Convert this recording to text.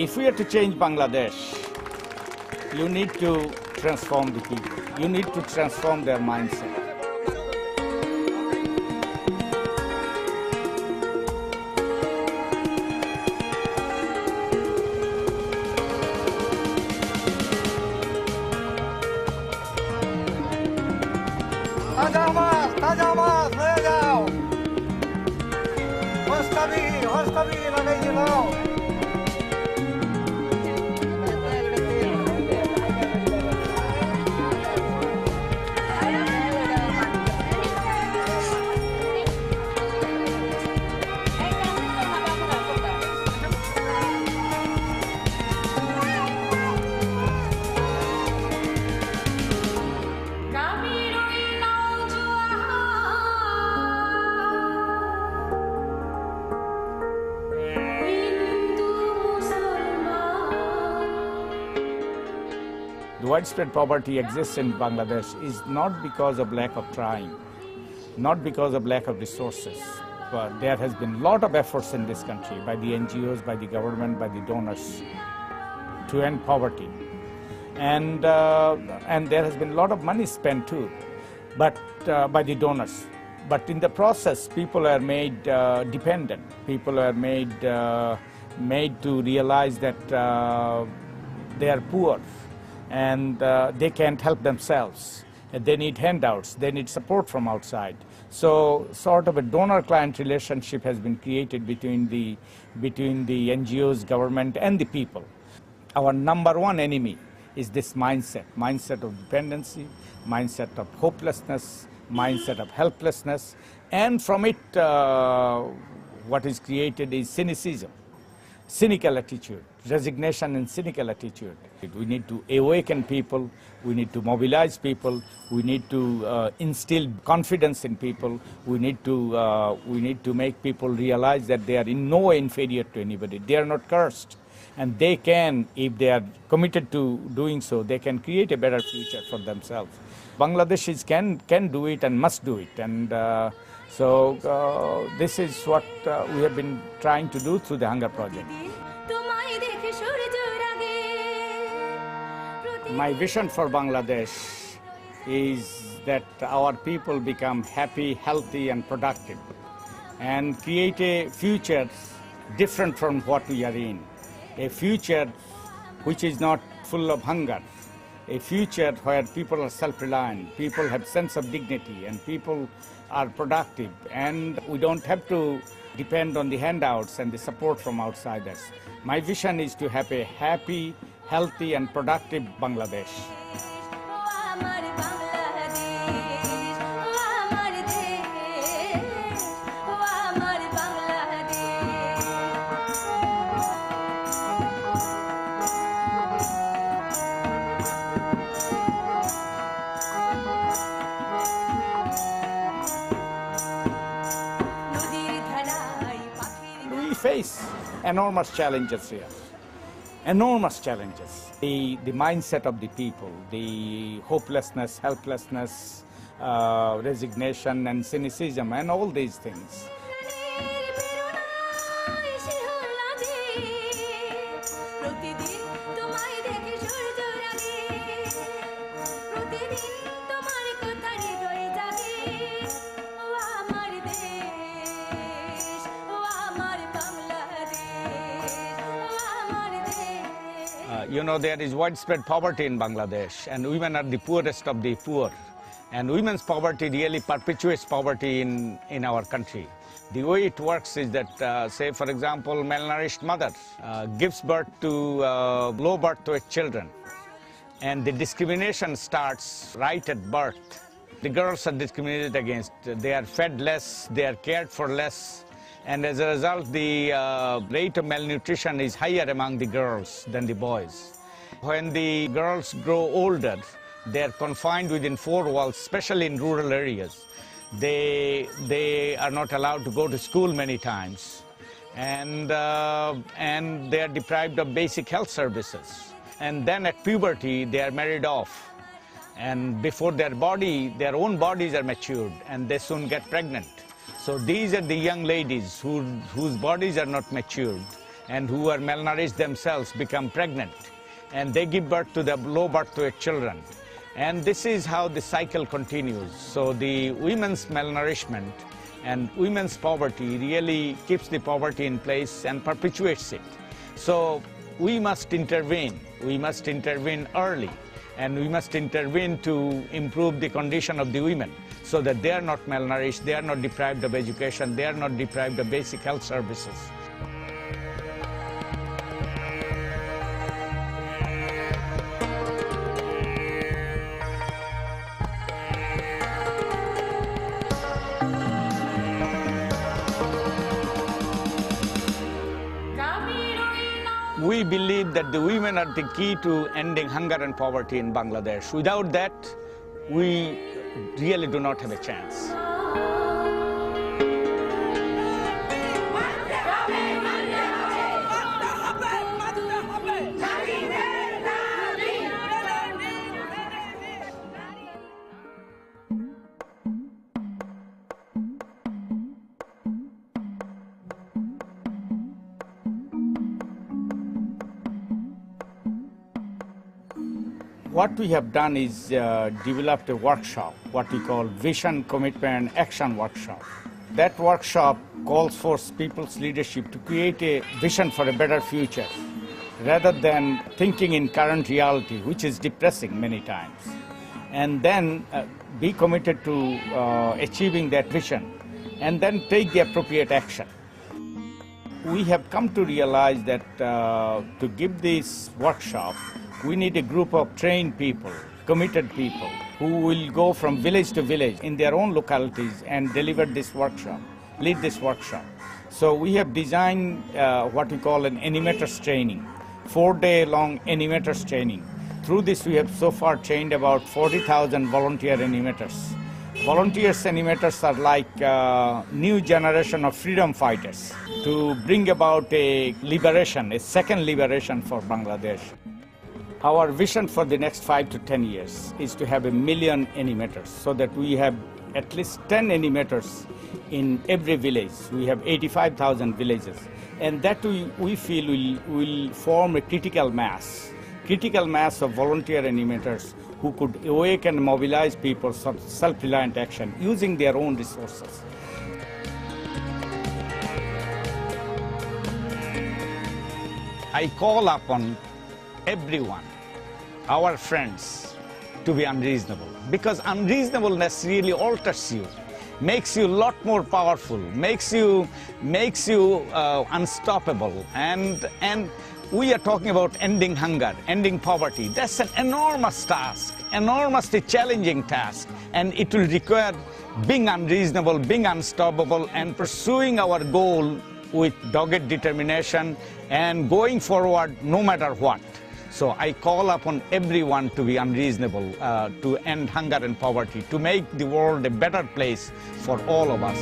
If we are to change Bangladesh, you need to transform the people. You need to transform their mindset. ताजा मास ले जाओ होश कभी लगे जिलाओ The widespread poverty exists in Bangladesh is not because of lack of trying, not because of lack of resources, but there has been a lot of efforts in this country by the NGOs, by the government, by the donors to end poverty. And there has been a lot of money spent too, but by the donors. But in the process, people are made dependent. People are made to realize that they are poor and they can't help themselves. They need handouts, they need support from outside. So sort of a donor-client relationship has been created between the NGOs, government and the people. Our number one enemy is this mindset of dependency, mindset of hopelessness, mindset of helplessness, and from it what is created is cynicism, cynical attitude, resignation and cynical attitude. We need to awaken people, we need to mobilize people, we need to instill confidence in people, we need to make people realize that they are in no way inferior to anybody. They are not cursed, and they can, if they are committed to doing so, they can create a better future for themselves. Bangladeshis can do it and must do it, and so this is what we have been trying to do through the Hunger Project. My vision for Bangladesh is that our people become happy, healthy and productive and create a future different from what we are in. A future which is not full of hunger. A future where people are self-reliant, people have sense of dignity and people are productive, and we don't have to depend on the handouts and the support from outsiders. My vision is to have a happy, healthy and productive Bangladesh. We face enormous challenges here. Enormous challenges. The mindset of the people, the hopelessness, helplessness, resignation and cynicism and all these things. You know, there is widespread poverty in Bangladesh, and women are the poorest of the poor. And women's poverty really perpetuates poverty in our country. The way it works is that, say, for example, malnourished mother gives birth to low birth weight children. And the discrimination starts right at birth. The girls are discriminated against. They are fed less, they are cared for less. And as a result, the rate of malnutrition is higher among the girls than the boys. When the girls grow older, they are confined within four walls, especially in rural areas. They are not allowed to go to school many times, and they are deprived of basic health services. And then at puberty, they are married off. And before their own bodies are matured, and they soon get pregnant. So these are the young ladies whose bodies are not matured, and who are malnourished themselves become pregnant, and they give birth to the low birth weight children. And this is how the cycle continues. So the women's malnourishment and women's poverty really keeps the poverty in place and perpetuates it. So we must intervene. We must intervene early, and we must intervene to improve the condition of the women so that they are not malnourished, they are not deprived of education, they are not deprived of basic health services. We believe that the women are the key to ending hunger and poverty in Bangladesh. Without that, we really do not have a chance. What we have done is developed a workshop, what we call Vision, Commitment, Action Workshop. That workshop calls for people's leadership to create a vision for a better future, rather than thinking in current reality, which is depressing many times, and then be committed to achieving that vision, and then take the appropriate action. We have come to realize that to give this workshop, we need a group of trained people, committed people, who will go from village to village in their own localities and deliver this workshop, lead this workshop. So we have designed what we call an animators training, 4-day-long animators training. Through this, we have so far trained about 40,000 volunteer animators. Volunteers animators are like new generation of freedom fighters to bring about a liberation, a second liberation for Bangladesh. Our vision for the next 5 to 10 years is to have 1 million animators, so that we have at least 10 animators in every village. We have 85,000 villages, and that we feel will form a critical mass of volunteer animators who could awaken and mobilize people for self-reliant action using their own resources. I call upon everyone, our friends, to be unreasonable, because unreasonableness really alters you, makes you a lot more powerful, makes you unstoppable. And we are talking about ending hunger, ending poverty. That's an enormous task, enormously challenging task, and it will require being unreasonable, being unstoppable, and pursuing our goal with dogged determination and going forward no matter what. So I call upon everyone to be unreasonable, to end hunger and poverty, to make the world a better place for all of us.